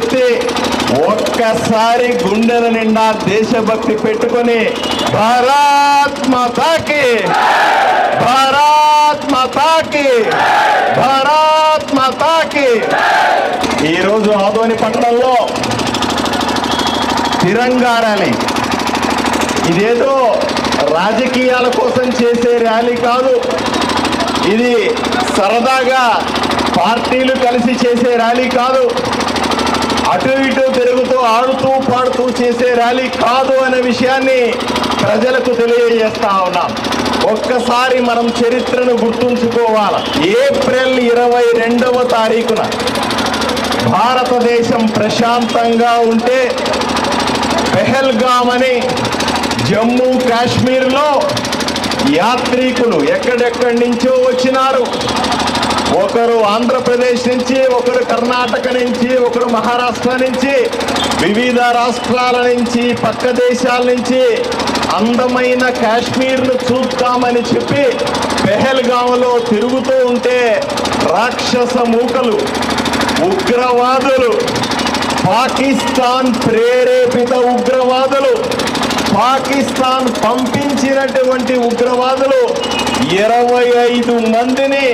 వ్యక్తి ఒక్కసారి గుండెల నిండా దేశభక్తి పెట్టుకొని భారత్ మాతాకి, భారత్ మాతాకి, భారత్ మాతాకి. ఈరోజు ఆదోని పట్టణంలో తిరంగా ర్యాలీ. ఇదేదో రాజకీయాల కోసం చేసే ర్యాలీ కాదు, ఇది సరదాగా పార్టీలు కలిసి చేసే ర్యాలీ కాదు, అటు ఇటు తిరుగుతూ ఆడుతూ పాడుతూ చేసే ర్యాలీ కాదు అనే విషయాన్ని ప్రజలకు తెలియజేస్తా ఉన్నాం. ఒక్కసారి మనం చరిత్రను గుర్తుంచుకోవాలి. ఏప్రిల్ 22వ తారీఖున భారతదేశం ప్రశాంతంగా ఉంటే పెహల్గామ్ అని జమ్మూ కాశ్మీర్లో యాత్రికులు ఎక్కడెక్కడి నుంచో వచ్చినారు. ఒకరు ఆంధ్రప్రదేశ్ నుంచి, ఒకరు కర్ణాటక నుంచి, ఒకరు మహారాష్ట్ర నుంచి, వివిధ రాష్ట్రాల నుంచి, పక్క దేశాల నుంచి అందమైన కాశ్మీర్ను చూద్దామని చెప్పి పెహల్గాంలో తిరుగుతూ ఉంటే రాక్షస మూకలు, ఉగ్రవాదులు, పాకిస్తాన్ ప్రేరేపిత ఉగ్రవాదులు, పాకిస్తాన్ పంపించినటువంటి ఉగ్రవాదులు 25 మందిని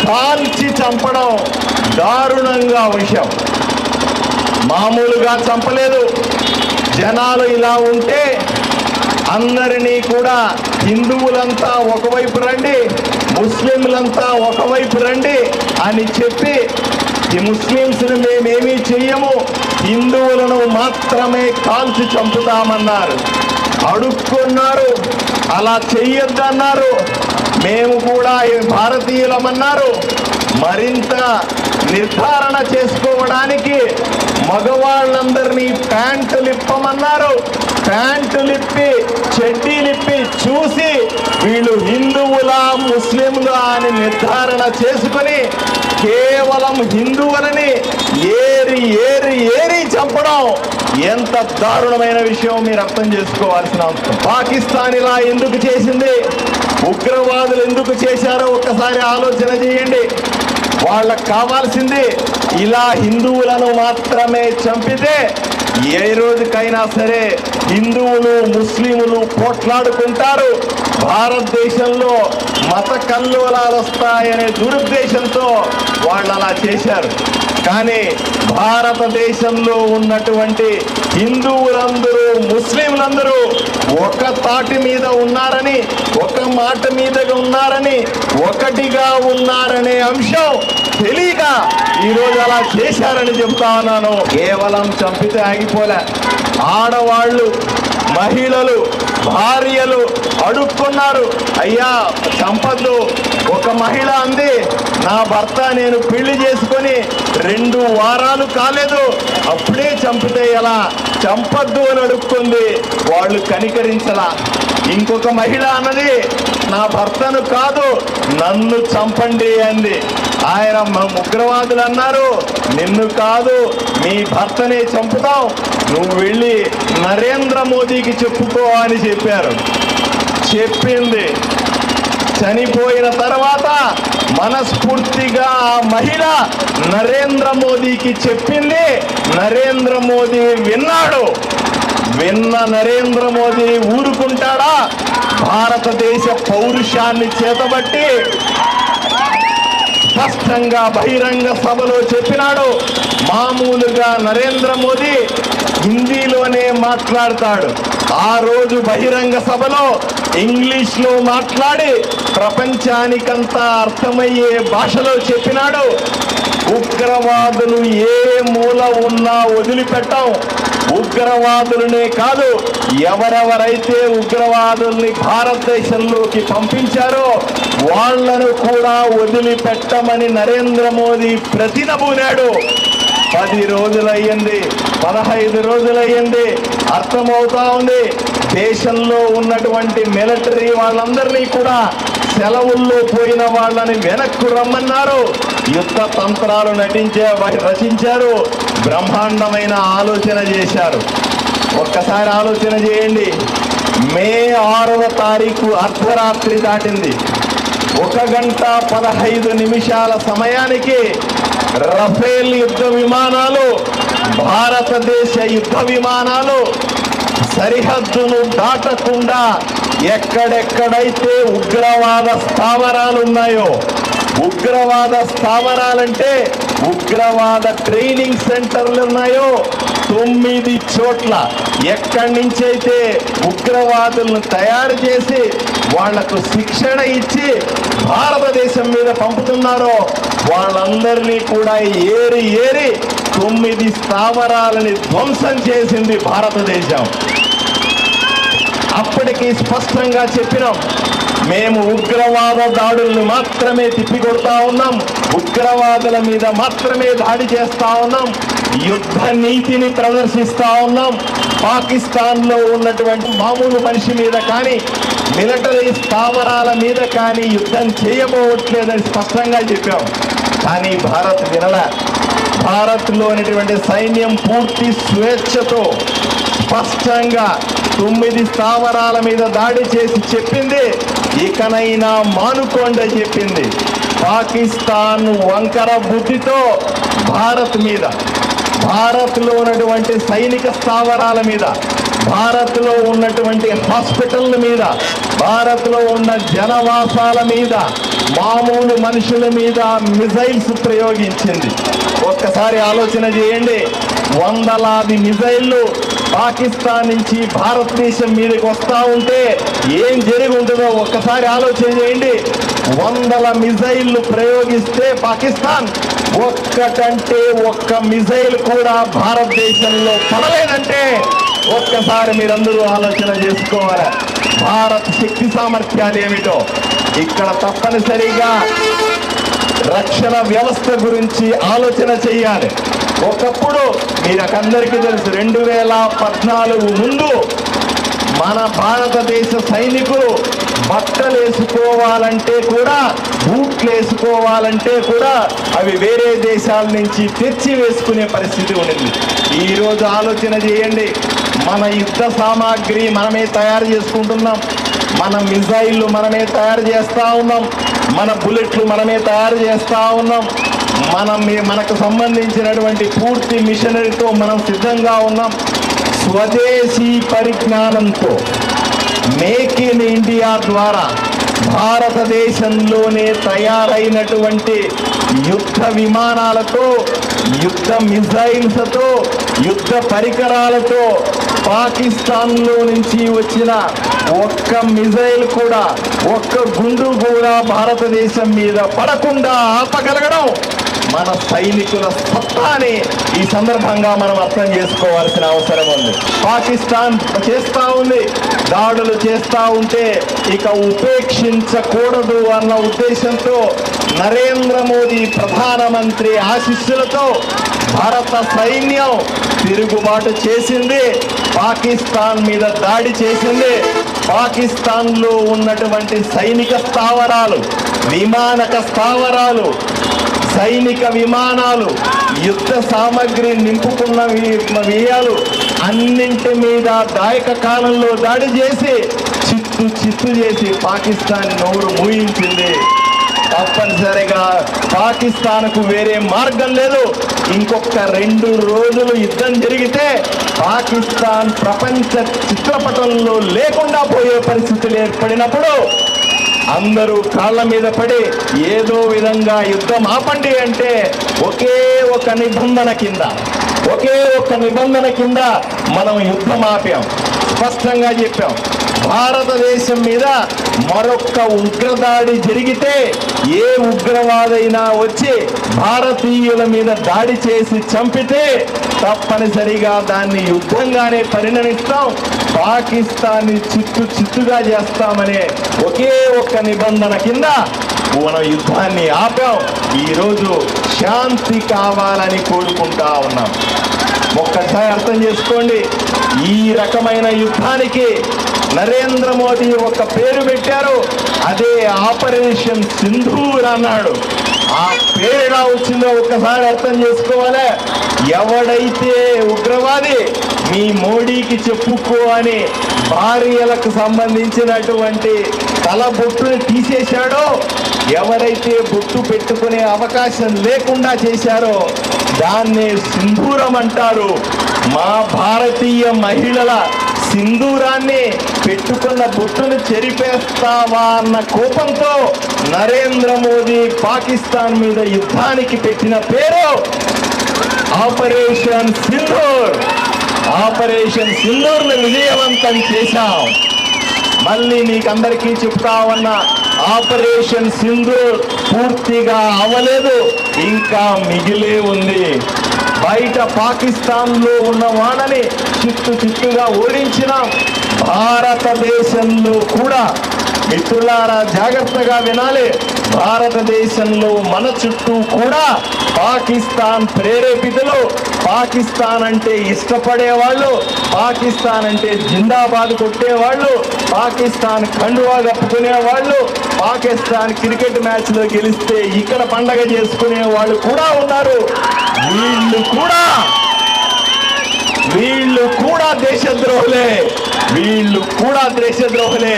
కాల్చి చంపడం దారుణంగా విషయం. మామూలుగా చంపలేదు. జనాలు ఇలా ఉంటే అందరినీ కూడా హిందువులంతా ఒకవైపు రండి, ముస్లింలంతా ఒకవైపు రండి అని చెప్పి ఈ ముస్లింస్ని మేమేమీ చెయ్యము, హిందువులను మాత్రమే కాల్చి చంపుతామన్నారు. అడుక్కున్నారు, అలా చెయ్యొద్దన్నారు. మేము కూడా భారతీయులమన్నారు. మరింత నిర్ధారణ చేసుకోవడానికి మగవాళ్ళందరినీ ప్యాంటులు ఇప్పమన్నారు. ప్యాంటులు ఇప్పి చెడ్డీలు ఇప్పి చూసి వీళ్ళు హిందువులా ముస్లింలా అని నిర్ధారణ చేసుకుని కేవలం హిందువులని ఏరి ఏరి ఏరి చంపడం ఎంత దారుణమైన విషయం మీరు అర్థం చేసుకోవాల్సిన అవసరం. పాకిస్తాన్ ఇలా ఎందుకు చేసింది, ఉగ్రవాదులు ఎందుకు చేశారో ఒక్కసారి ఆలోచన చేయండి. వాళ్ళకు కావాల్సింది ఇలా హిందువులను మాత్రమే చంపితే ఏ రోజుకైనా సరే హిందువులు ముస్లింలు పోట్లాడుకుంటారు, భారతదేశంలో మత కల్లోలాలు వస్తాయనే దురుద్దేశంతో వాళ్ళు అలా చేశారు. కానీ భారతదేశంలో ఉన్నటువంటి హిందువులందరూ ముస్లింలందరూ ఒక తాటి మీద ఉన్నారని, ఒక మాట మీదగా ఉన్నారని, ఒకటిగా ఉన్నారనే అంశం తెలియక ఈరోజు అలా చేశారని చెప్తా ఉన్నాను. కేవలం చంపితే ఆగిపోలే, ఆడవాళ్ళు, మహిళలు, భార్యలు అడుక్కున్నారు, అయ్యా చంపద్దు. ఒక మహిళ అంది, నా భర్త నేను పెళ్లి చేసుకొని 2 వారాలు కాలేదు, అప్పుడే చంపితే ఎలా, చంపద్దు అని అడుక్కుంది. వాళ్ళు కనికరించలా. ఇంకొక మహిళ అన్నది, నా భర్తను కాదు నన్ను చంపండి అంది. ఆయన ఉగ్రవాదులు అన్నారు, నిన్ను కాదు నీ భర్తనే చంపుతాం, నువ్వు వెళ్ళి నరేంద్ర మోదీకి చెప్పుకో అని చెప్పారు. చెప్పింది. చనిపోయిన తర్వాత మనస్ఫూర్తిగా ఆ మహిళ నరేంద్ర మోదీకి చెప్పింది. నరేంద్ర మోదీ విన్నాడు. విన్న నరేంద్ర మోదీ ఊరుకుంటాడా? భారతదేశ పౌరుషాన్ని చేతబట్టి స్పష్టంగా బహిరంగ సభలో చెప్పినాడు. మామూలుగా నరేంద్ర మోదీ హిందీలోనే మాట్లాడతాడు. ఆ రోజు బహిరంగ సభలో ఇంగ్లీష్లో మాట్లాడి ప్రపంచానికంతా అర్థమయ్యే భాషలో చెప్పినాడు. ఉగ్రవాదులు ఏ మూల ఉన్నా వదిలిపెట్టాం. ఉగ్రవాదులనే కాదు, ఎవరెవరైతే ఉగ్రవాదుల్ని భారతదేశంలోకి పంపించారో వాళ్లను కూడా వదిలిపెట్టమని నరేంద్ర మోదీ ప్రతినబూనాడు. 10 రోజులయ్యింది, 15 రోజులయ్యింది. అర్థమవుతా ఉంది, దేశంలో ఉన్నటువంటి మిలిటరీ వాళ్ళందరినీ కూడా సెలవుల్లో పోయిన వాళ్ళని వెనక్కు రమ్మన్నారు. యుద్ధ తంత్రాలు రచించారు. బ్రహ్మాండమైన ఆలోచన చేశారు. ఒక్కసారి ఆలోచన చేయండి. మే 6వ తారీఖు అర్ధరాత్రి దాటింది. 1 గంట 15 నిమిషాల సమయానికి రఫేల్ యుద్ధ విమానాలు భారతదేశ యుద్ధ విమానాలు సరిహద్దును దాటకుండా ఎక్కడెక్కడైతే ఉగ్రవాద స్థావరాలు ఉన్నాయో, ఉగ్రవాద స్థావరాలంటే ఉగ్రవాద ట్రైనింగ్ సెంటర్లు ఉన్నాయో 9 చోట్ల ఎక్కడి నుంచైతే ఉగ్రవాదులను తయారు చేసి వాళ్లకు శిక్షణ ఇచ్చి భారతదేశం మీద పంపుతున్నారో వాళ్ళందరినీ కూడా ఏరి 9 స్థావరాలని ధ్వంసం చేసింది భారతదేశం. అప్పటికి స్పష్టంగా చెప్పినాం, మేము ఉగ్రవాద దాడులను మాత్రమే తిప్పికొడతా ఉన్నాం, ఉగ్రవాదుల మీద మాత్రమే దాడి చేస్తా ఉన్నాం, యుద్ధ నీతిని ప్రదర్శిస్తా ఉన్నాం. పాకిస్తాన్లో ఉన్నటువంటి మామూలు మనిషి మీద కానీ మిలిటరీ స్థావరాల మీద కానీ యుద్ధం చేయబోవట్లేదని స్పష్టంగా చెప్పాం. కానీ భారత్ వినల. భారత్లోనిటువంటి సైన్యం పూర్తి స్వేచ్ఛతో స్పష్టంగా 9 స్థావరాల మీద దాడి చేసి చెప్పింది, ఇకనైనా మానుకోండి చెప్పింది. పాకిస్తాన్ వంకర బుద్ధితో భారత్లో ఉన్నటువంటి సైనిక స్థావరాల మీద, భారత్లో ఉన్నటువంటి హాస్పిటల్ల మీద, భారత్లో ఉన్న జనవాసాల మీద, మామూలు మనుషుల మీద మిజైల్స్ ప్రయోగించింది. ఒక్కసారి ఆలోచన చేయండి, వందలాది మిజైళ్లు పాకిస్తాన్ నుంచి భారతదేశం మీదకి వస్తూ ఉంటే ఏం జరిగి ఉంటుందో ఒక్కసారి ఆలోచన చేయండి. 100 మిజైళ్లు ప్రయోగిస్తే పాకిస్తాన్ ఒక్కటంటే ఒక్క మిజైల్ కూడా భారతదేశంలో పడలేదంటే ఒక్కసారి మీరందరూ ఆలోచన చేసుకోవాలి భారత్ శక్తి సామర్థ్యాలు ఏమిటో. ఇక్కడ తప్పనిసరిగా రక్షణ వ్యవస్థ గురించి ఆలోచన చేయాలి. ఒకప్పుడు మీరందరికీ తెలుసు, 2014 ముందు మన భారతదేశ సైనికులు బట్టలు వేసుకోవాలంటే కూడా, బూట్లు వేసుకోవాలంటే కూడా అవి వేరే దేశాల నుంచి తెచ్చి వేసుకునే పరిస్థితి ఉండింది. ఈరోజు ఆలోచన చేయండి, మన యుద్ధ సామాగ్రి మనమే తయారు చేసుకుంటున్నాం, మన మిజైళ్ళు మనమే తయారు చేస్తూ ఉన్నాం, మన బుల్లెట్లు మనమే తయారు చేస్తూ ఉన్నాం, మనకు సంబంధించినటువంటి పూర్తి మిషనరీతో మనం సిద్ధంగా ఉన్నాం. స్వదేశీ పరిజ్ఞానంతో మేక్ ఇన్ ఇండియా ద్వారా భారతదేశంలోనే తయారైనటువంటి యుద్ధ విమానాలతో, యుద్ధ మిజైల్స్తో, యుద్ధ పరికరాలతో పాకిస్తాన్లో నుంచి వచ్చిన ఒక్క మిజైల్ కూడా, ఒక్క గుండు కూడా భారతదేశం మీద పడకుండా ఆపగలగడం మన సైనికుల సత్తాని ఈ సందర్భంగా మనం అర్థం చేసుకోవాల్సిన అవసరం ఉంది. పాకిస్తాన్ చేస్తూ ఉంది, దాడులు చేస్తూ ఉంటే ఇక ఉపేక్షించకూడదు అన్న ఉద్దేశంతో నరేంద్ర మోదీ ప్రధానమంత్రి ఆశీస్సులతో భారత సైన్యం తిరుగుబాటు చేసింది, పాకిస్తాన్ మీద దాడి చేసింది. పాకిస్తాన్లో ఉన్నటువంటి సైనిక స్థావరాలు, విమానక స్థావరాలు, సైనిక విమానాలు, యుద్ధ సామగ్రి నింపుకున్న వ్యయాలు అన్నింటి మీద దాయక కాలంలో దాడి చేసి చిత్తు చేసి పాకిస్తాన్ నోరు మూయించింది. తప్పనిసరిగా పాకిస్తాన్కు వేరే మార్గం లేదు. ఇంకొక 2 రోజులు యుద్ధం జరిగితే పాకిస్తాన్ ప్రపంచ చిత్రపటంలో లేకుండా పోయే పరిస్థితులు ఏర్పడినప్పుడు అందరూ కాళ్ళ మీద పడి ఏదో విధంగా యుద్ధం ఆపండి అంటే ఒకే ఒక నిబంధన కింద మనం యుద్ధం ఆపాం. స్పష్టంగా చెప్పాం, భారతదేశం మీద మరొక్క ఉగ్రదాడి జరిగితే ఏ ఉగ్రవాదైనా వచ్చి భారతీయుల మీద దాడి చేసి చంపితే తప్పనిసరిగా దాన్ని యుద్ధంగానే పరిగణిస్తాం, పాకిస్తాన్ని చిత్తుగా చేస్తామనే ఒకే ఒక్క నిబంధన కింద మనం యుద్ధాన్ని ఆపాం. ఈరోజు శాంతి కావాలని కోరుకుంటా ఉన్నాం. ఒక్కసారి అర్థం చేసుకోండి, ఈ రకమైన యుద్ధానికి నరేంద్ర మోదీ ఒక పేరు పెట్టారు, అదే ఆపరేషన్ సింధూర్ అన్నాడు. ఆ పేరు ఎలా వచ్చిందో ఒక్కసారి అర్థం చేసుకోవాలి. ఎవడైతే ఉగ్రవాది మీ మోడీకి చెప్పుకో అని భార్యలకు సంబంధించినటువంటి తల బొట్టుని తీసేశాడో, ఎవరైతే బొట్టు పెట్టుకునే అవకాశం లేకుండా చేశారో దాన్ని సింధూరం అంటారు. మా భారతీయ మహిళల సింధూరాన్ని పెట్టుకున్న బొట్టును చెరిపేస్తావా అన్న కోపంతో నరేంద్ర మోదీ పాకిస్తాన్ మీద యుద్ధానికి పెట్టిన పేరు ఆపరేషన్ సింధూర్. ఆపరేషన్ సింధూర్ను విజయవంతం చేశాం. మళ్ళీ మీకందరికీ చెప్తా ఉన్నా, ఆపరేషన్ సింధూర్ పూర్తిగా అవ్వలేదు, ఇంకా మిగిలే ఉంది. బయట పాకిస్తాన్లో ఉన్న వాళ్ళని చిత్తుగా ఓడించినాం. భారతదేశంలో కూడా మిత్రులారా జాగ్రత్తగా వినాలి, భారతదేశంలో మన చుట్టూ కూడా పాకిస్తాన్ ప్రేరేపితులు, పాకిస్తాన్ అంటే ఇష్టపడేవాళ్ళు, పాకిస్తాన్ అంటే జిందాబాద్ కొట్టేవాళ్ళు, పాకిస్తాన్ కండువా కప్పుకునే వాళ్ళు, పాకిస్తాన్ క్రికెట్ మ్యాచ్ లో గెలిస్తే ఇక్కడ పండగ చేసుకునే వాళ్ళు కూడా ఉన్నారు. వీళ్ళు కూడా దేశద్రోహులే,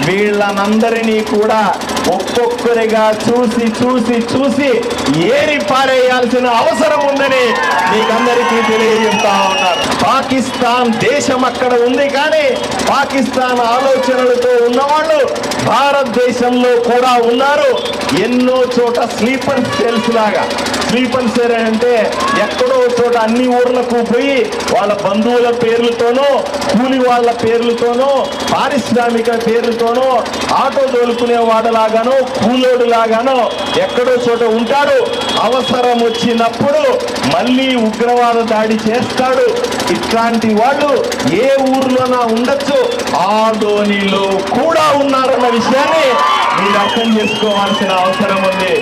వీళ్ళనందరినీ కూడా ఒక్కొక్కరిగా చూసి ఏరి పారేయాల్సిన అవసరం ఉందని మీకందరికీ తెలియజేస్తా ఉన్నారు. పాకిస్తాన్ దేశం అక్కడ ఉంది, కానీ పాకిస్తాన్ ఆలోచనలతో ఉన్నవాళ్ళు భారతదేశంలో కూడా ఉన్నారు. ఎన్నో చోట స్లీపర్ సెల్స్ లాగా, స్లీపర్ సెల్ అంటే ఎక్కడో చోట అన్ని ఊర్లకు పోయి వాళ్ళ బంధువుల పేర్లతోనో, కూలి వాళ్ళ పేర్లతోనో, పారిశ్రామిక పేర్లతోనో, ఆటో తోలుకునే వాడలాగానో, కూలోడు లాగానో ఎక్కడో చోట ఉంటాడు. అవసరం వచ్చినప్పుడు మళ్ళీ ఉగ్రవాద దాడి చేస్తాడు. ఇట్లాంటి వాళ్ళు ఏ ఊర్లోనా ఉండొచ్చు, ఆదోనిలో కూడా ఉన్నారన్న విషయాన్ని మీరు అర్థం చేసుకోవాల్సిన అవసరం ఉంది.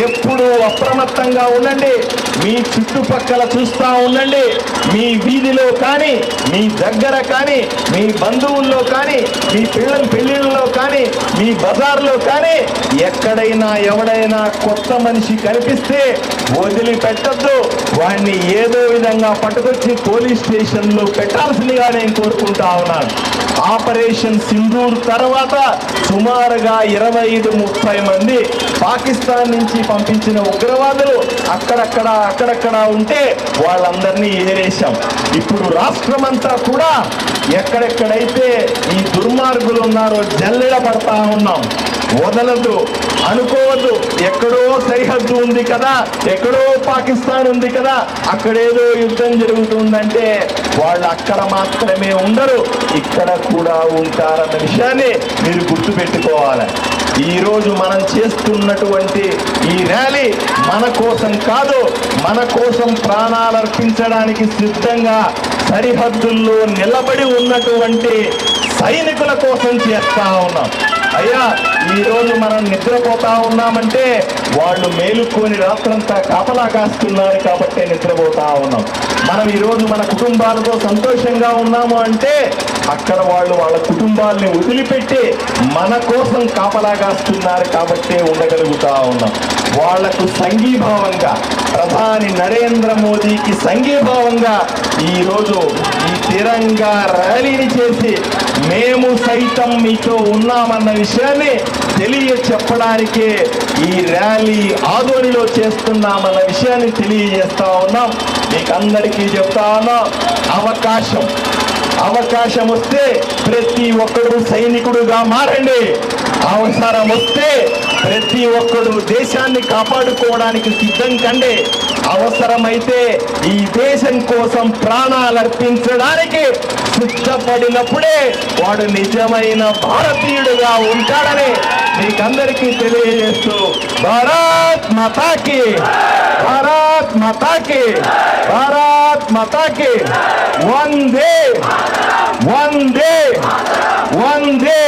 ఎప్పుడు అప్రమత్తంగా ఉండండి. మీ చుట్టుపక్కల చూస్తూ ఉండండి. మీ వీధిలో కానీ, మీ దగ్గర కానీ, మీ బంధువుల్లో కానీ, మీ పిల్లల పెళ్ళిళ్ళలో కానీ, మీ బజార్లో కానీ ఎక్కడైనా ఎవడైనా కొత్త మనిషి కనిపిస్తే వదిలిపెట్టద్దు. వాడిని ఏదో విధంగా పట్టుకొచ్చి పోలీస్ స్టేషన్లో పెట్టాల్సిందిగా నేను కోరుకుంటా ఉన్నాను. ఆపరేషన్ సింధూర్ తర్వాత సుమారుగా 25-30 మంది పాకిస్తాన్ నుంచి పంపించిన ఉగ్రవాదులు అక్కడక్కడ ఉంటే వాళ్ళందరినీ ఏరేశాం. ఇప్పుడు రాష్ట్రమంతా కూడా ఎక్కడెక్కడైతే ఈ దుర్మార్గులు ఉన్నారో జల్లెడ పడతా ఉన్నాం. వదలదు అనుకోవద్దు. ఎక్కడో సరిహద్దు ఉంది కదా, ఎక్కడో పాకిస్తాన్ ఉంది కదా, అక్కడేదో యుద్ధం జరుగుతుందంటే వాళ్ళు అక్కడ మాత్రమే ఉండరు, ఇక్కడ కూడా ఉంటారన్న విషయాన్ని మీరు గుర్తుపెట్టుకోవాలి. ఈరోజు మనం చేస్తున్నటువంటి ఈ ర్యాలీ మన కోసం కాదు, మన కోసం ప్రాణాలు అర్పించడానికి సిద్ధంగా సరిహద్దుల్లో నిలబడి ఉన్నటువంటి సైనికుల కోసం చేస్తా ఉన్నాం. అయ్యా, ఈరోజు మనం నిద్రపోతా ఉన్నామంటే వాళ్ళు మేలుకొని రాత్రంతా కాపలా కాస్తున్నారు కాబట్టి నిద్రపోతా ఉన్నాం. మనం ఈరోజు మన కుటుంబాలతో సంతోషంగా ఉన్నాము అంటే అక్కడ వాళ్ళు వాళ్ళ కుటుంబాలని వదిలిపెట్టి మన కోసం కాపలా కాస్తున్నారు కాబట్టి ఉండగలుగుతా ఉన్నాం. వాళ్లకు సంఘీభావంగా, ప్రధాని నరేంద్ర మోదీకి సంఘీభావంగా ఈరోజు ఈ తిరంగా ర్యాలీని చేసి మేము సైతం మీతో ఉన్నామన్న విషయాన్ని చెప్పడానికి ఈ ర్యాలీ ఆదోనిలో చేస్తున్నామన్న విషయాన్ని తెలియజేస్తా ఉన్నాం. మీకు అందరికీ చెప్తా ఉన్నాం, అవకాశం వస్తే ప్రతి ఒక్కరు సైనికుడుగా మారండి. అవసరం వస్తే ప్రతి ఒక్కరు దేశాన్ని కాపాడుకోవడానికి సిద్ధం కండి. అవసరమైతే ఈ దేశం కోసం ప్రాణాలు అర్పించడానికి సిద్ధపడినప్పుడే వాడు నిజమైన భారతీయుడుగా ఉంటాడని మీకందరికీ తెలియజేస్తూ భారత్ మాతాకి, భారత్ మాతాకి, భారత్ మాతాకి వందే వందే వందే.